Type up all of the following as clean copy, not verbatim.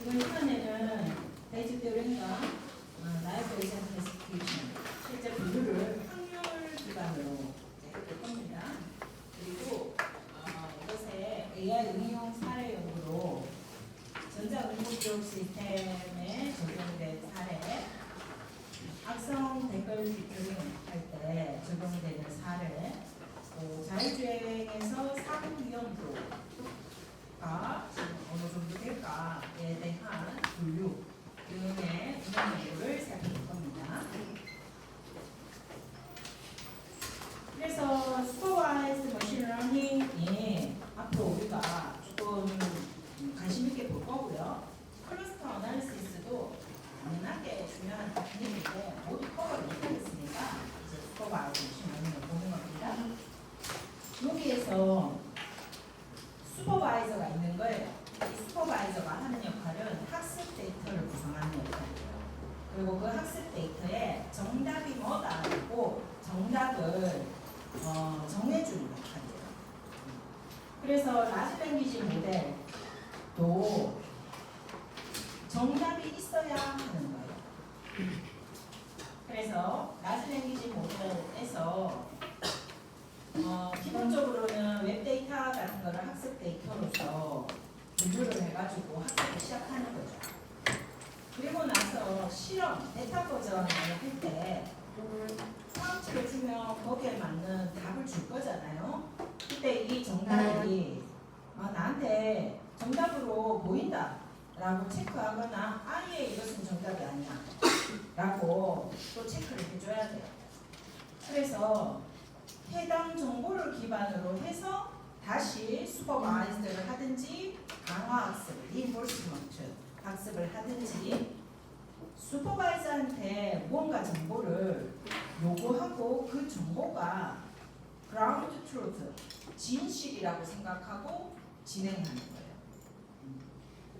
이번 시간에는 베이직 theorem과 live Bayesian classification 실제 분류를 확률 기반으로 해볼 겁니다. 그리고 이것의 AI 응용 사례용으로 전자응급교육 시스템에 적용된 사례, 악성 댓글 디플링 할 때 적용되는 사례, 또 자율주행에서 사고 위험도가 어느 정도 될까에 대한 분류 등의 운영 정보를 살펴볼 겁니다. 그래서 슈퍼바이즈드 머신 러닝이 앞으로 우리가 조금 관심 있게 볼 거고요. 클러스터 어널리시스도 당연하게 중요한 테크닉인데 모두 커버를 못하겠으니까 이제 슈퍼바이즈드 머신 러닝을 보는 겁니다. 여기에서 슈퍼바이저가 있는 거예요. 이 슈퍼바이저가 하는 역할은 학습 데이터를 구성하는 역할이에요. 그리고 그 학습 데이터에 정답이 뭐다라고 정답을 정해주는 역할이에요. 그래서 라지 랭귀지 모델도 정답이 있어야 하는 거예요. 그래서 라지 랭귀지 모델에서 기본적으로는 웹데이터 같은 거를 학습 데이터로서 분류를 해가지고 학습을 시작하는 거죠. 그리고 나서 실험, 데이터 버전을 할 때 프롬프트를 주면 거기에 맞는 답을 줄 거잖아요. 그때 이 정답이 나한테 정답으로 보인다 라고 체크하거나 아예 이것은 정답이 아니야 라고 또 체크를 해줘야 돼요. 그래서 해당 정보를 기반으로 해서 다시 슈퍼바이즈드를 하든지 강화 학습, 리인포스먼트 학습을 하든지 슈퍼바이저한테 무언가 정보를 요구하고 그 정보가 그라운드 트루트, 진실이라고 생각하고 진행하는 거예요.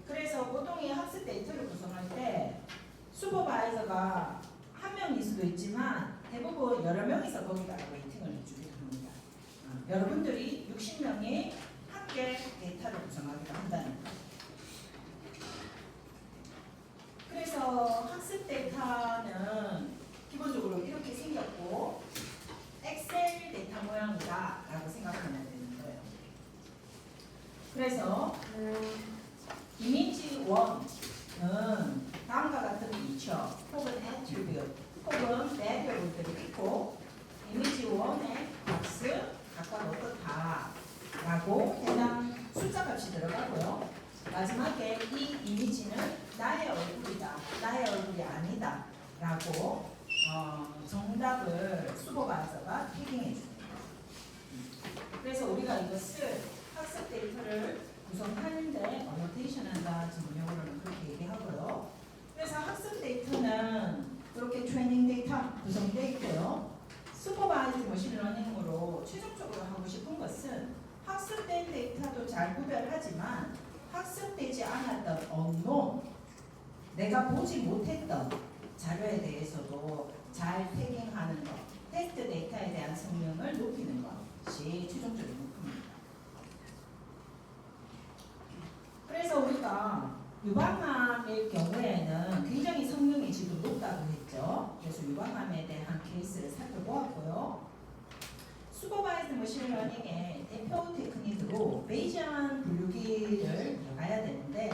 그래서 보통 이 학습 데이터를 구성할 때 슈퍼바이저가 한 명일 수도 있지만 대부분 여러 명이서 거기다가 웨이팅을 해주기도 합니다. 여러분들이 60명이 함께 데이터를 구성하기도 한다는 거예요. 그래서 학습 데이터는 기본적으로 이렇게 생겼고 엑셀 데이터 모양이다 라고 생각하면 되는 거예요. 그래서 이미지 1은 다음과 같은 피처 혹은 attribute 혹은 variable들이 있고 이미지 1의 값은 각각 어떻다 라고 해당 숫자 값이 들어가고요. 마지막에 이 이미지는 나의 얼굴이다, 나의 얼굴이 아니다 라고 정답을 슈퍼바이저가 태깅해 줍니다. 그래서 우리가 이것을 학습 데이터를 구성하는데 어노테이션 한다 전문용어로는 그렇게 얘기하고요. 그래서 학습 데이터는 이렇게 트레이닝 데이터 구성되어 있고요. 슈퍼바이즈드 머신러닝으로 최종적으로 하고 싶은 것은 학습된 데이터도 잘 구별하지만 학습되지 않았던 unknown, 내가 보지 못했던 자료에 대해서도 잘 태깅하는 것, 테스트 데이터에 대한 성능을 높이는 것이 최종적인 목표입니다. 그래서 우리가 유방암의 경우에는 굉장히 성능이 지금 높다고 했죠. 그래서 유방암에 대한 케이스를 살펴보았고요. 슈퍼바이즈드 머신러닝의 대표 테크닉으로 베이지안 분류기를 가야 되는데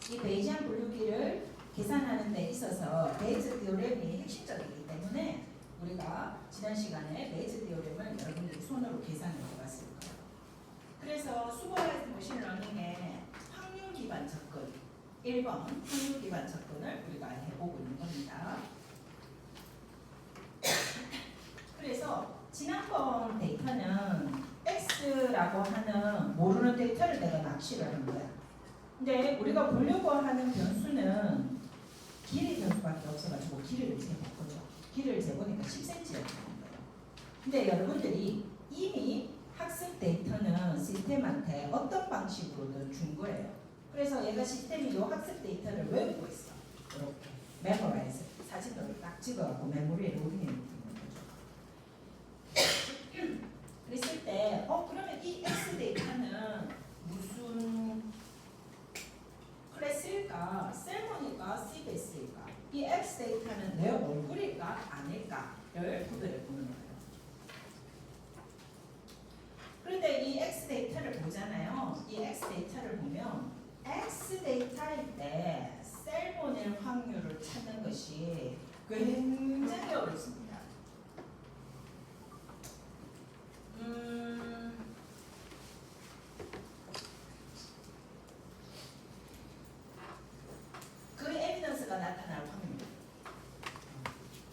이 베이지안 분류기를 계산하는 데 있어서 베이즈 디오렘이 핵심적이기 때문에 우리가 지난 시간에 베이즈 디오렘을 여러분들이 손으로 계산해 보았을 거예요. 그래서 슈퍼바이즈드 머신러닝의 확률 기반 접근 1번 확률 기반 접근을 우리가 해보고 있는 겁니다. 그래서 지난번 데이터는 X라고 하는 모르는 데이터를 내가 납치를 한 거야. 근데 우리가 보려고 하는 변수는 길이 변수밖에 없어가지고 길이를 재본 거죠. 길이를 재보니까 10cm였던 거예요. 근데 여러분들이 이미 학습 데이터는 시스템한테 어떤 방식으로든 준 거예요. 그래서 얘가 시스템이 이 학습 데이터를 외우고 있어. 이렇게 메모라이즈 사진으로 딱 찍어갖고 메모리에 로딩해 놓는 거죠. 그랬을 때 그러면 이 X 데이터는 무슨 클래스일까 데이터가 셀모니까 C베이스일까? 이 X 데이터는 내 얼굴일까? 아닐까를 구별해 보는 거예요. 그런데 이 X 데이터를 보잖아요. 이 X 데이터를 보면 X 데이터일 때 셀모닐 확률을 찾는 것이 굉장히 어렵습니다. 그 에비던스가 나타날 확률.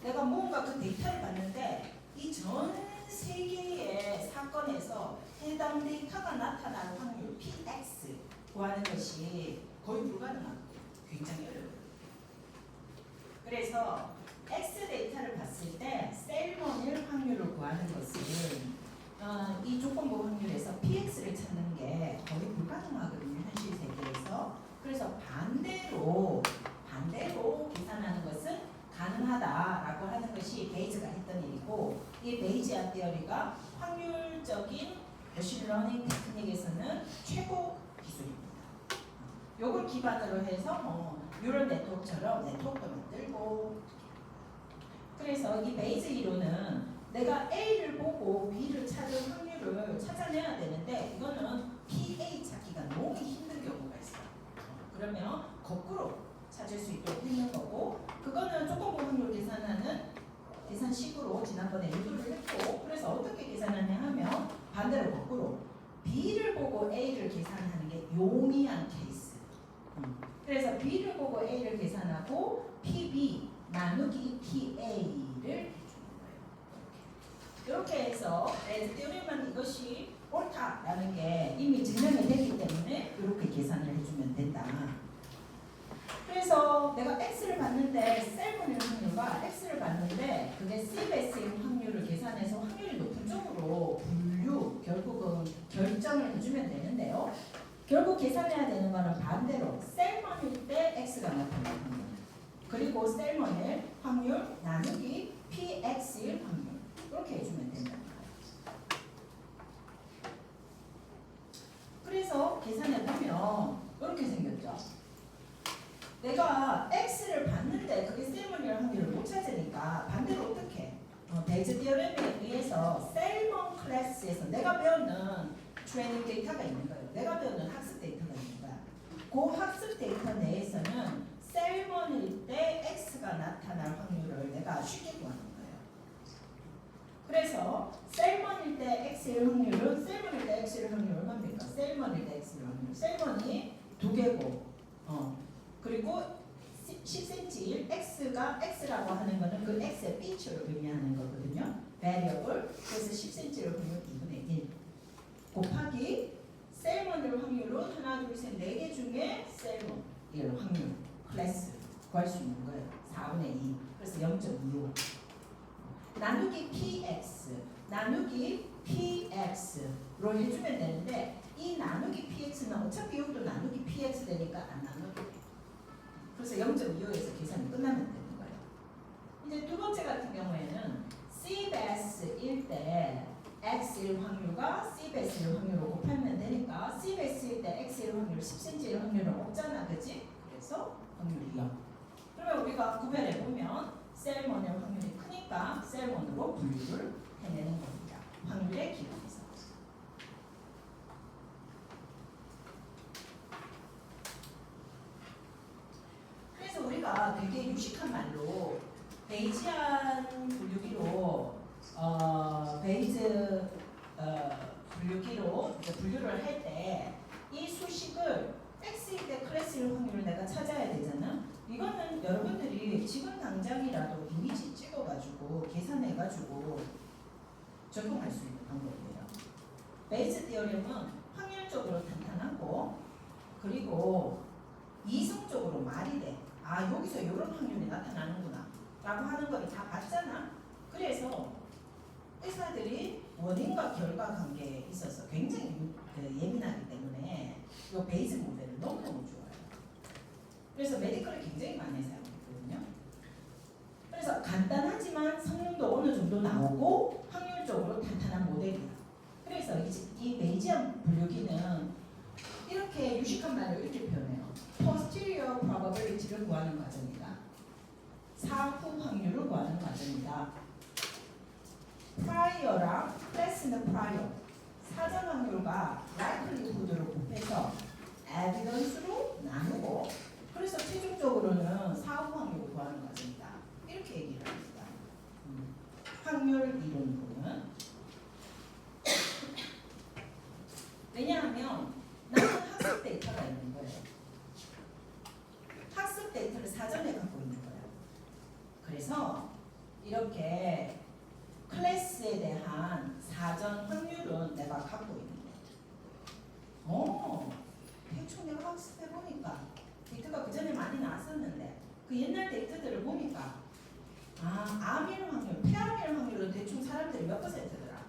내가 뭔가 그 데이터를 봤는데 이 전 세계의 사건에서 해당 데이터가 나타날 확률 PX 구하는 것이 거의 불가능합니다. 굉장히 어려워요. 그래서 X 데이터를 봤을 때 셀모닐 확률을 구하는 것은 이 조건부 확률에서 PX를 찾는 게 거의 불가능하거든요. 현실 세계에서. 그래서 반대로 계산하는 것은 가능하다라고 하는 것이 베이즈가 했던 일이고, 이 베이지아 티어리가 확률적인 머신러닝 테크닉에서는 최고 기술입니다. 요걸 기반으로 해서 뉴럴 네트워크처럼 네트워크도 만들고, 그래서 이 베이즈 이론은 내가 A를 보고 B를 찾을 확률을 찾아내야 되는데 이거는 PA 찾기가 너무 힘든 경우가 있어요. 그러면 거꾸로 찾을 수 있도록 했는 거고, 그거는 조건부 확률 계산하는 계산식으로 지난번에 유도를 했고, 그래서 어떻게 계산하냐 하면 반대로 거꾸로 B를 보고 A를 계산하는 게 용이한 케이스. 그래서 B를 보고 A를 계산하고 PB 나누기 PA를 해주는 거예요. 이렇게 해서 띠어리만 이것이 옳다라는 게 이미 증명이 됐기 때문에 이렇게 계산을 해주면 된다. 그래서 내가 X를 봤는데 셀모닐 확률과 X를 봤는데 그게 C베이스인 확률을 계산해서 확률이 높은 쪽으로 분류, 결국은 결정을 해주면 되는데요. 결국 계산해야 되는 거는 반대로 셀모닐 때 X가 나타나는 확률, 그리고 셀모닐 확률 나누기 PX일 확률, 이렇게 해주면 된다. 그래서 계산해보면 이렇게 생겼죠. 내가 X를 봤는데 그게 셀모닐 확률을 못 찾으니까 반대로 어떻게? 베이즈 디어렘에 의해서 셀몬 클래스에서 내가 배우는 트레이닝 데이터가 있는 거예요. 내가 배우는 학습 데이터가 있는 거야. 그 학습 데이터 내에서는 셀몬일 때 X가 나타날 확률을 내가 쉽게 구하는 거예요. 그래서 셀몬일 때 X의 확률은 셀몬일 때 X의 확률 얼마입니까? 셀몬일 때 X의 확률. 셀몬이 2개고 그리고 10cm일 X가 X라고 하는 거는 그 X의 피처를 의미하는 거거든요. variable. 그래서 10cm를 보면 2분의 1 곱하기 셀모닐 확률은 하나, 둘, 셋, 4개 중에 셀모닐 확률 클래스 구할 수 있는 거예요. 4분의 2. 그래서 0.25 나누기 PX 나누기 PX로 해주면 되는데, 이 나누기 PX는 어차피 여기도 나누기 PX 되니까 안 나누게 돼. 그래서 0.25에서 계산이 끝나면 되는 거예요. 이제 두 번째 같은 경우에는 C베이스일 때 X일 확률과 C베이스일 확률을 곱하면 되니까 C베이스일 때 X일 확률 10cm일 확률은 없잖아, 그치? 그래서 확률이 0. 그러면 우리가 구별해보면 셀모닐 확률이 크니까 셀몬으로 분류를 해내는 겁니다. 확률에 기반해서. 그래서 우리가 되게 유식한 말로 베이지안 분류기로 베이즈 분류기로 분류를 할 때 이 수식을 X일 때 클래스일 확률을 내가 찾아야 되잖아. 이거는 여러분들이 지금 당장이라도 이미지 찍어가지고 계산해가지고 적용할 수 있는 방법이에요. 베이즈 디어렘은 확률적으로 탄탄하고 그리고 이성적으로 말이 돼. 아, 여기서 이런 확률이 나타나는구나 라고 하는 걸 다 봤잖아. 그래서 의사들이 원인과 결과 관계에 있어서 굉장히 예민하기 때문에 이 베이즈 모델을 너무너무 좋아해요. 그래서 메디컬을 굉장히 많이 사용했거든요. 그래서 간단하지만 성능도 어느 정도 나오고 확률적으로 탄탄한 모델이야. 그래서 이 베이지안 분류기는 이렇게 유식한 말을 이렇게 표현해요. Posterior probability 사후 확률을 구하는 과정입니다. prior랑 클래스는 prior, 사전 확률과 likelihood를 곱해서 evidence로 나누고 그래서 최종적으로는 사후 확률을 구하는 과정이다. 이렇게 얘기를 합니다. 확률 이론으로는. 왜냐하면 나는 학습 데이터가 있는 거예요. 학습 데이터를 사전에 갖고 있는 거예요. 그래서 이렇게 클래스에 대한 사전 확률은 내가 갖고 있는 거예요. 대충 내가 학습해 보니까 데이터가 그 전에 많이 나왔었는데 그 옛날 데이터들을 보니까 암일 확률, 폐암일 확률은 대충 사람들이 몇 %더라.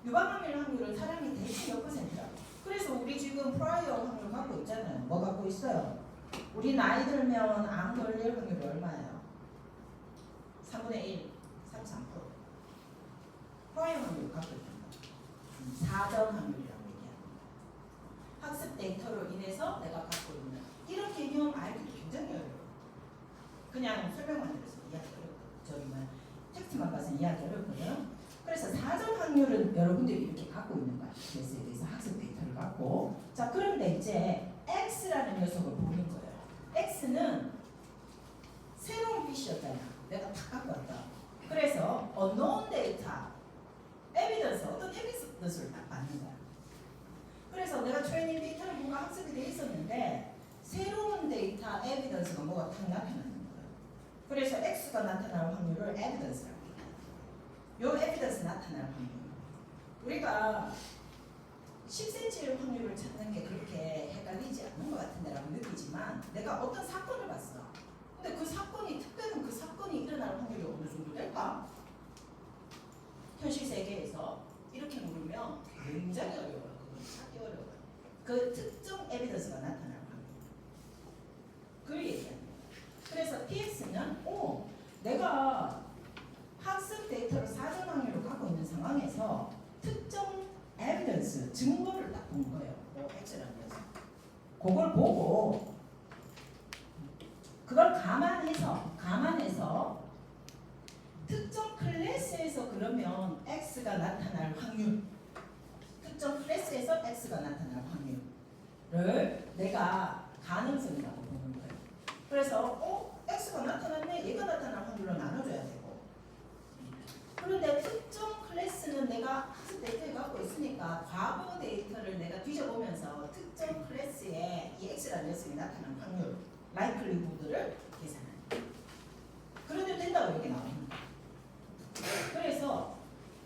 유방암일 확률은 사람이 대충 몇 %라. 그래서 우리 지금 프라이어 확률 갖고 있잖아요. 뭐 갖고 있어요? 우리 나이 들면 암 걸릴 확률이 얼마예요? 3분의 1, 33%. 프라이어 확률 갖고 있는 거. 사전 확률이라고 얘기합니다. 학습 데이터로 인해서 내가 갖고 있는 이런 개념 알기도 굉장히 어려워요. 그냥 설명만 들어서 이해하기 어렵거든요. 저기만 텍스트만 봐서 이해하기 어렵거든요. 그래서 사전 확률은 여러분들이 이렇게 갖고 있는 거야. 그래서 대해서 학습 데이터를 갖고. 자, 그런데 이제 X라는 녀석을 보는 거예요. X는 새로운 빛이었잖아. 내가 다 갖고 왔다. 그래서 unknown data, evidence, 어떤 에비던스를 딱 받는 거야. 그래서 내가 트레이닝 데이터를 뭔가 학습이 돼 있었는데 새로운 데이터, 에비던스가 뭐가 딱 나타나는 거예요. 그래서 X가 나타날 확률을 evidence라고 얘기해요. 요 evidence 나타날 확률. 우리가 10cm의 확률을 찾는 게 그렇게 헷갈리지 않는 것 같은데라고 느끼지만 내가 어떤 사건을 봤어. 근데 그 사건이 특별한 그 사건이 일어날 확률이 어느 정도 될까? 현실 세계에서 이렇게 물으면 굉장히 어려워요. 그건 찾기 어려워요. 그 특정 에비던스가 나타날 확률. 그걸 얘기하는 거예요. 그래서 PX는 내가 학습 데이터를 사전 확률로 갖고 있는 상황에서 특정 에비던스, 증거를 딱 본 거예요. X라는 녀석. 그걸 보고 그걸 감안해서 특정 클래스에서 그러면 X가 나타날 확률, 특정 클래스에서 X가 나타날 확률을 내가 가능성이라고 보는 거예요. 그래서 X가 나타났네, 얘가 나타날 확률로 나눠줘야 되고. 그런데 특정 클래스는 내가 학습 데이터를 갖고 있으니까 과거 데이터를 내가 뒤져보면서 특정 클래스에 이 X라는 녀석이 나타난 확률, likelihood를 계산하는 거예요. 그래도 된다고 이렇게 나옵니다. 그래서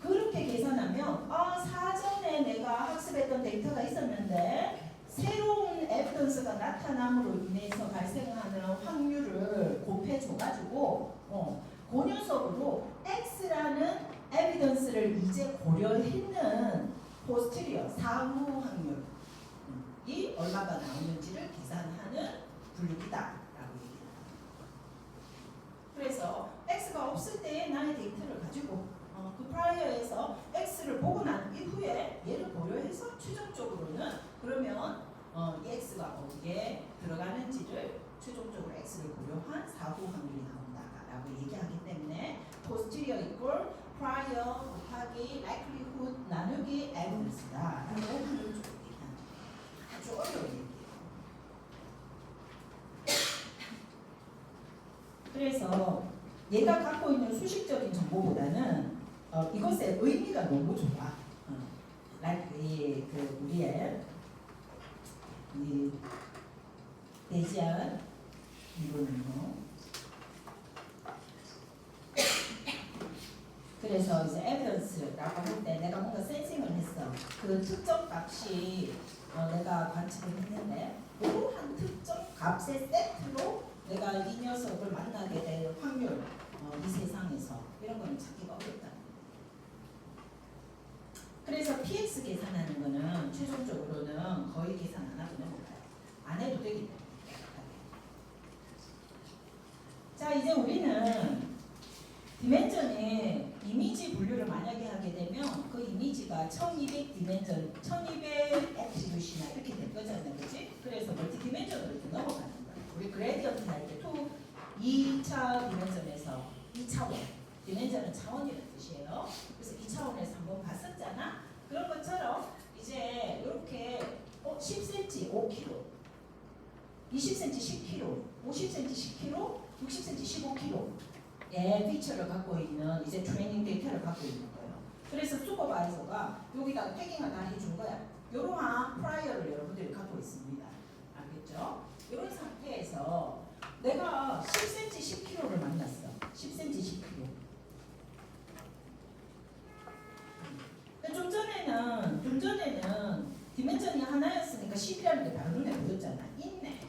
그렇게 계산하면 사전에 내가 학습했던 데이터가 있었는데 새로운 에비던스가 나타남으로 인해서 발생하는 확률을 곱해줘가지고 그 녀석으로 X라는 에비던스를 이제 고려했는 포스티리어 사후 확률이 얼마가 나오는지를 계산하는 분류기다라고 얘기합니다. 그래서 X가 없을 때의 나의 데이터를 가지고 그 프라이어에서 X를 보고 난 이후에 얘를 고려해서 최종적으로는 그러면 이 X가 어디에 들어가는지를 최종적으로 X를 고려한 사후 확률이 나온다라고 얘기하기 때문에 posterior equal prior 곱하기 likelihood 나누기 evidence다 라고 하는 쪽을 얘기하는 거예요. 아주 어려운 얘기예요. 그래서 얘가 갖고 있는 수식적인 정보보다는 이것의 의미가 너무 좋아. 우리의 이 대지한 이론은요. 그래서 이제 evidence라고 할 때 내가 뭔가 센싱을 했어. 그 특정 값이 내가 관측을 했는데 그 한 특정 값의 세트로 내가 이 녀석을 만나게 될 확률 이 세상에서 이런 거는 찾기가 어렵다. 그래서 PX 계산하는 거는 최종적으로는 거의 계산 안 하고 넘어가요. 안 해도 되기 때문에. 자, 이제 우리는 디멘전의 이미지 분류를 만약에 하게 되면 그 이미지가 1200 디멘전, 1200 애트리뷰시나 이렇게 될 거잖아요. 그치? 그래서 멀티 디멘전으로 이렇게 넘어가는 거예요. 우리 그레디언트 할 때 2차 디멘전에서 2차원. 디멘전은 차원이라는 뜻이에요. 그래서 2차원에서 한번 봤었잖아. 그런 것처럼 이제 이렇게 10cm 5kg, 20cm 10kg, 50cm 10kg, 60cm 15kg의 피처를 갖고 있는 이제 트레이닝 데이터를 갖고 있는 거예요. 그래서 슈퍼바이저가 여기다가 태깅 하나 해준 거야. 이러한 프라이어를 여러분들이 갖고 있습니다. 알겠죠? 이런 상태에서 내가 10cm 10kg를 만났어. 10cm 10kg. 좀 전에는 디멘전이 하나였으니까 10이라는 게 바로 눈에 보였잖아. 있네.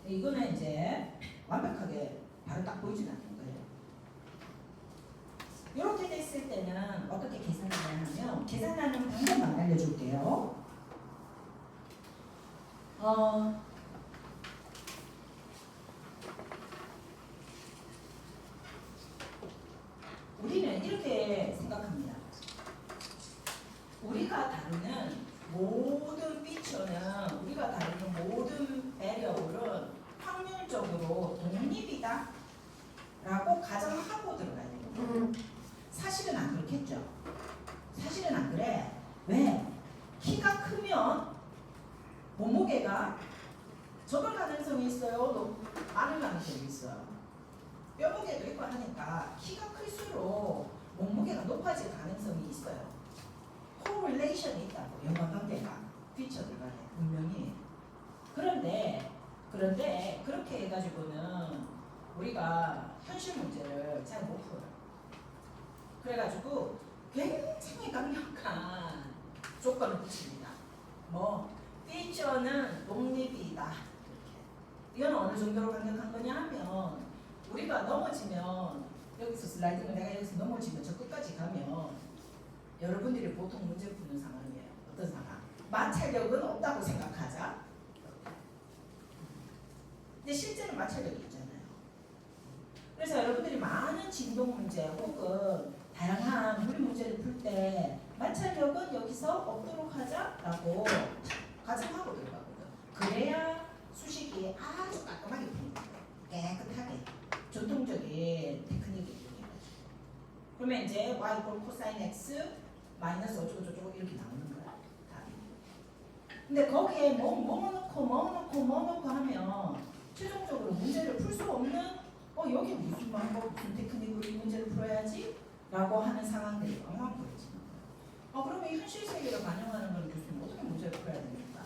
이거는 이제 완벽하게 바로 딱 보이진 않는 거예요. 이렇게 됐을 때는 어떻게 계산을 하냐면 계산하는 방법만 알려줄게요. 우리는 이렇게 생각합니다. 우리가 다루는 모든 피처는 우리가 다루는 모든 배리어블은 확률적으로 독립이다 라고 가정하고 들어가야 돼요. 사실은 안 그렇겠죠. 사실은 안 그래. 왜? 키가 크면 몸무게가 적을 가능성이 있어요. 많은 가능성이 있어요. 뼈무게도 있고 하니까 키가 클수록 몸무게가 높아질 가능성이 있어요. 코릴레이션이 있다고, 연관관계가 피처들 간에 분명히. 그런데 그렇게 해가지고는 우리가 현실 문제를 잘 못 풀어요. 그래가지고 굉장히 강력한 조건을 붙입니다. 피처는 독립이다. 이건 어느 정도로 강력한 거냐 하면 우리가 넘어지면 여기서 슬라이딩을 내가 여기서 넘어지면 저 끝까지 가면 여러분들이 보통 문제 푸는 상황이에요. 어떤 상황? 마찰력은 없다고 생각하자. 근데 실제는 마찰력이 있잖아요. 그래서 여러분들이 많은 진동 문제 혹은 다양한 물리 문제를 풀 때 마찰력은 여기서 없도록 하자라고 가정하고 들어가거든. 그래야 수식이 아주 깔끔하게 풀리는 거예요. 깨끗하게. 전통적인 테크닉이 이용해가지고. 그러면 이제 y = 코사인 x 마이너스 어쩌고저쩌고 이렇게 나오는 거야. 답이. 근데 거기에 뭐 넣고 하면 최종적으로 문제를 풀 수 없는 여기 무슨 방법, 무슨 테크닉으로 이 문제를 풀어야지? 라고 하는 상황들이 왕왕 벌어지는 거예요. 그러면 이 현실 세계를 반영하는 건 교수님 어떻게 문제를 풀어야 됩니까?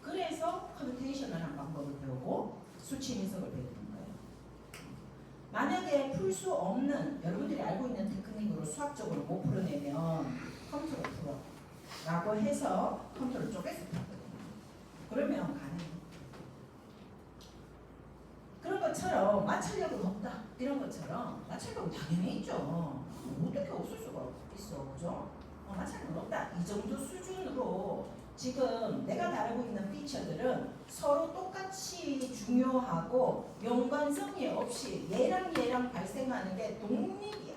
그래서 컴퓨테이션이라는 방법을 배우고 수치 분석을 배우는 거예요. 만약에 풀 수 없는 여러분들이 알고 있는 테크닉으로 수학적으로 못 풀어내면 컴퓨터로 풀어 라고 해서 컴퓨터를 쪼개서 풀거든요. 그러면 가능해요. 그런 것처럼 마찰력은 없다 이런 것처럼 마찰력은 당연히 있죠. 어떻게 없을 수가 있어, 그죠? 마찰력은 없다 이 정도 수준으로 지금 내가 다루고 있는 피처들은 서로 똑같이 중요하고 연관성이 없이 얘랑 발생하는 게 독립이야.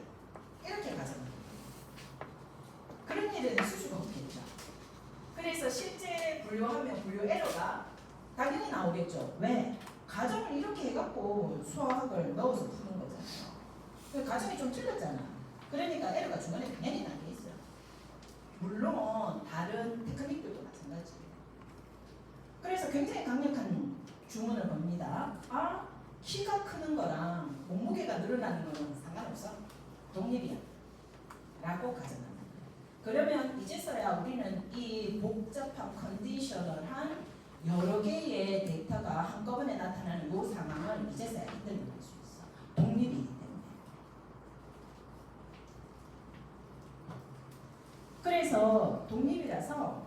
이렇게 가정합니다. 그런 일은 있을 수가 없겠죠. 그래서 실제 분류하면 분류 에러가 당연히 나오겠죠. 왜? 가정을 이렇게 해갖고 수학을 넣어서 푸는 거잖아요. 그 가정이 좀 틀렸잖아. 그러니까 에러가 중간에 당연히 나게 있어요. 물론 다른 테크닉들도 마찬가지예요. 그래서 굉장히 강력한 주문을 겁니다. 키가 크는 거랑 몸무게가 늘어나는 거는 상관없어. 독립이야. 라고 가정합니다. 그러면 이제서야 우리는 이 복잡한 컨디셔널한 여러 개의 데이터가 한꺼번에 나타나는 이 상황을 이제서야 인정할 수 있어. 독립이기 때문에. 그래서 독립이라서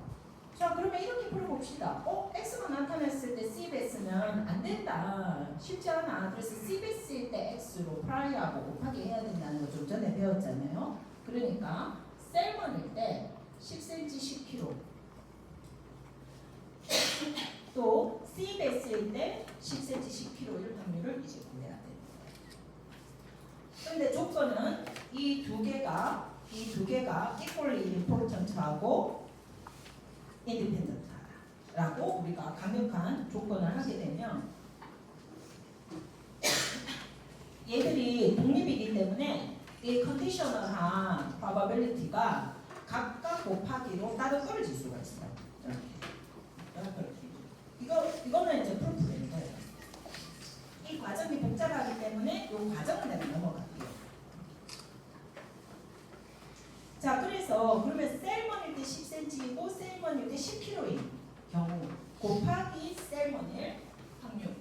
자 그러면 이렇게 풀어봅시다. x가 나타났을 때 c베스는 안 된다. 쉽지 않아. 그래서 c베스일 때 x로 프라이하고 곱하기 해야 된다는 거 좀 전에 배웠잖아요. 그러니까 셀먼일 때 10cm 10kg 또 c베스일 때 10cm 10kg일 확률을 이제 구해야 되는 거예요. 그런데 조건은 이 두 개가 equally important하고 independent하다라고 우리가 강력한 조건을 하게 되면 얘들이 독립이기 때문에 이 컨디셔널한 probability가 각각 곱하기로 따로 떨어질 수가 있어요. 이거는 이제 프루프된 거예요. 이 과정이 복잡하기 때문에 이 과정을 내가 넘어갈게요. 자, 그래서 그러면 셀먼일 때 10cm이고 셀먼일 때 10kg인 경우 곱하기 셀먼일 확률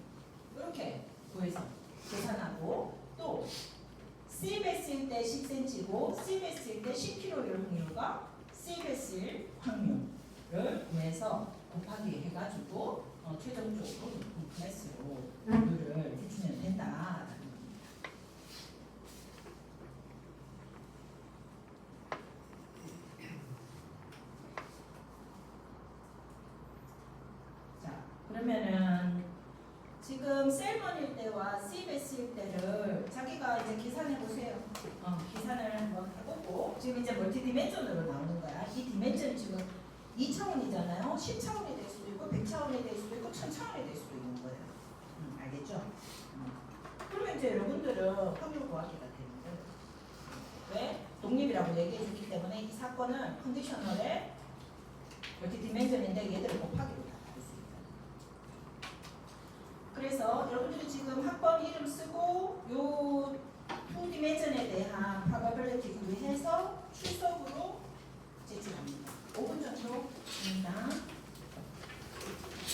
이렇게 구해서 계산하고 또 C베스일 때 10cm고 C베스일 때 10kg일 확률과 C베스일 확률을 구해서 곱하기 해가지고 최종적으로 높은 클래스로 확률을 해주면 된다. 자, 그러면은 지금 셀먼일 때와 C베스일 때를 자기가 이제 계산해 보세요. 계산을 한번 해보고 지금 이제 멀티디멘전으로 나오는 거야. 이 디멘전이 지금 2차원이잖아요. 10차원이 될 수도 있고 100차원이 될 수도 있고 1000차원이 될 수도 있는 거예요. 알겠죠? 그러면 이제 여러분들은 확률 구하기가 되는 거예요. 왜? 독립이라고 얘기해 주기 때문에 이 사건은 컨디셔널의 멀티디멘전인데 얘들을 곱하기로 다 다룰 수 있다. 그래서 여러분들이 지금 학번 이름 쓰고 요 투디멘전에 대한 probability 구해서 출석으로 제출합니다. 5분 정도 입니다.